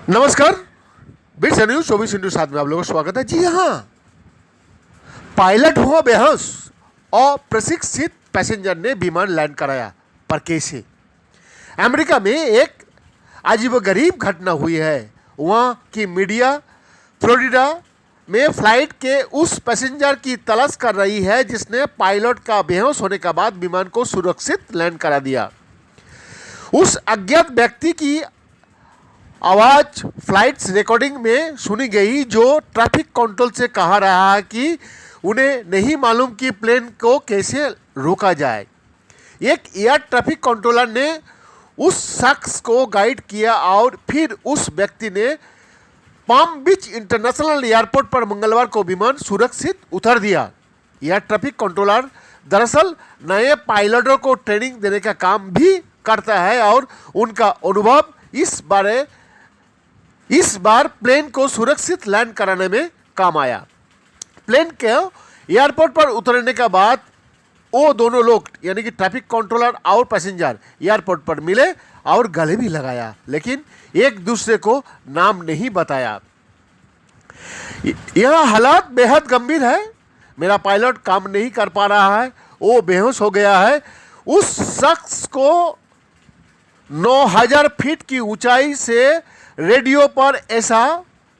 नमस्कार। Bits news 24/7 में आप लोगों का स्वागत है। जी हाँ, पायलट हुआ बेहोश और प्रशिक्षित पैसेंजर ने विमान लैंड कराया, पर कैसे? अमेरिका में एक अजीबोगरीब घटना हुई है। वहाँ की मीडिया फ्लोरिडा में फ्लाइट के उस पैसेंजर की तलाश कर रही है जिसने पायलट का बेहोश होने के बाद विमान को सुरक्षित लैंड करा दिया। उस अज्ञात व्यक्ति की आवाज़ फ्लाइट्स रिकॉर्डिंग में सुनी गई, जो ट्रैफिक कंट्रोल से कहा रहा है कि उन्हें नहीं मालूम कि प्लेन को कैसे रोका जाए। एक एयर ट्रैफिक कंट्रोलर ने उस शख्स को गाइड किया और फिर उस व्यक्ति ने पाम बीच इंटरनेशनल एयरपोर्ट पर मंगलवार को विमान सुरक्षित उतार दिया। एयर ट्रैफिक कंट्रोलर दरअसल नए पायलटों को ट्रेनिंग देने का काम भी करता है और उनका अनुभव इस बार प्लेन को सुरक्षित लैंड कराने में काम आया। प्लेन के एयरपोर्ट पर उतरने के बाद वो दोनों लोग यानी कि ट्रैफिक कंट्रोलर और पैसेंजर एयरपोर्ट पर मिले और गले भी लगाया, लेकिन एक दूसरे को नाम नहीं बताया। यह हालात बेहद गंभीर है। मेरा पायलट काम नहीं कर पा रहा है, वो बेहोश हो गया है। उस शख्स को 9000 फीट की ऊंचाई से रेडियो पर ऐसा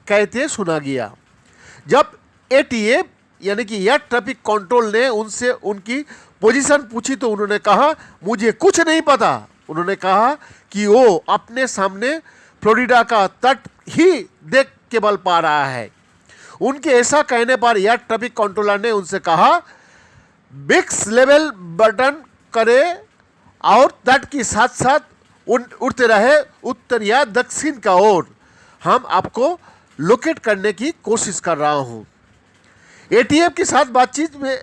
कहते सुना गया। जब एटीए यानी कि एयर ट्रैफिक कंट्रोल ने उनसे उनकी पोजीशन पूछी तो उन्होंने कहा, मुझे कुछ नहीं पता। उन्होंने कहा कि वो अपने सामने फ्लोरिडा का तट ही देख केवल पा रहा है। उनके ऐसा कहने पर एयर ट्रैफिक कंट्रोलर ने उनसे कहा, बिक्स लेवल बटन करे और तट के साथ साथ उड़ते रहे उत्तर या दक्षिण का ओर। हम आपको लोकेट करने की कोशिश कर रहा हूँ। एटीएफ के साथ बातचीत में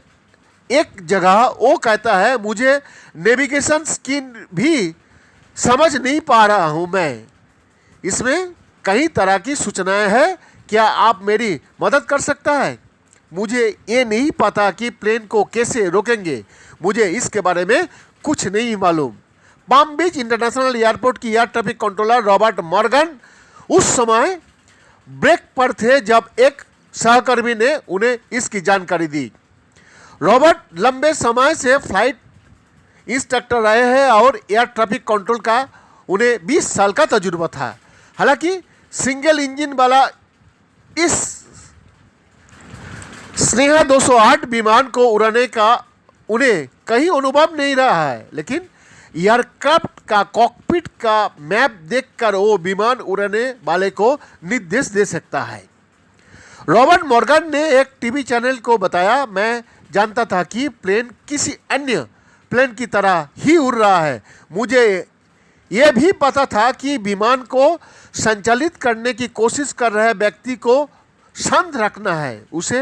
एक जगह वो कहता है, मुझे नेविगेशन स्क्रीन भी समझ नहीं पा रहा हूँ मैं। इसमें कई तरह की सूचनाएं हैं, क्या आप मेरी मदद कर सकता है? मुझे ये नहीं पता कि प्लेन को कैसे रोकेंगे, मुझे इसके बारे में कुछ नहीं मालूम। पाम बीच इंटरनेशनल एयरपोर्ट की air traffic controller Robert Morgan उस समय ब्रेक पर थे जब एक सहकर्मी ने उन्हें इसकी जानकारी दी। रॉबर्ट लंबे समय से फ्लाइट इंस्ट्रक्टर रहे हैं और एयर ट्रैफिक कंट्रोल का उन्हें 20 साल का तजुर्बा था। हालांकि सिंगल इंजन वाला इस स्नेहा 208 विमान को उड़ाने का उन्हें कहीं अनुभव नहीं रहा है, लेकिन एयरक्राफ्ट का कॉकपिट का मैप देखकर वो विमान उड़ाने वाले को निर्देश दे सकता है। रॉबर्ट मॉर्गन ने एक टीवी चैनल को बताया, मैं जानता था कि प्लेन किसी अन्य प्लेन की तरह ही उड़ रहा है। मुझे यह भी पता था कि विमान को संचालित करने की कोशिश कर रहे व्यक्ति को शांत रखना है, उसे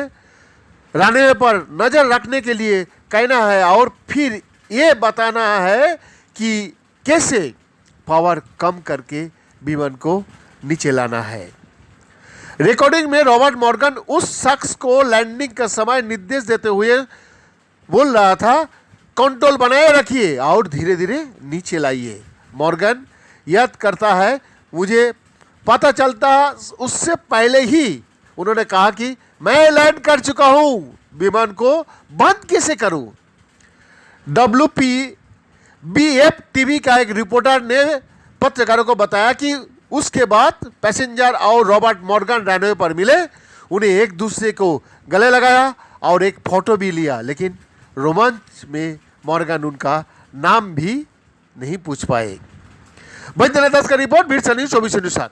रनवे पर नज़र रखने के लिए कहना है और फिर ये बताना है कि कैसे पावर कम करके विमान को नीचे लाना है। रिकॉर्डिंग में रॉबर्ट मॉर्गन उस शख्स को लैंडिंग का समय निर्देश देते हुए बोल रहा था, कंट्रोल बनाए रखिए और धीरे धीरे नीचे लाइए। मॉर्गन याद करता है, मुझे पता चलता उससे पहले ही उन्होंने कहा कि मैं लैंड कर चुका हूँ, विमान को बंद कैसे करूँ। WPBF टीवी का एक रिपोर्टर ने पत्रकारों को बताया कि उसके बाद पैसेंजर और रॉबर्ट मॉर्गन रनवे पर मिले, उन्हें एक दूसरे को गले लगाया और एक फोटो भी लिया, लेकिन रोमांच में मॉर्गन उनका नाम भी नहीं पूछ पाए। वैद्यनाथ दास का रिपोर्ट, बिट्स न्यूज 24/7।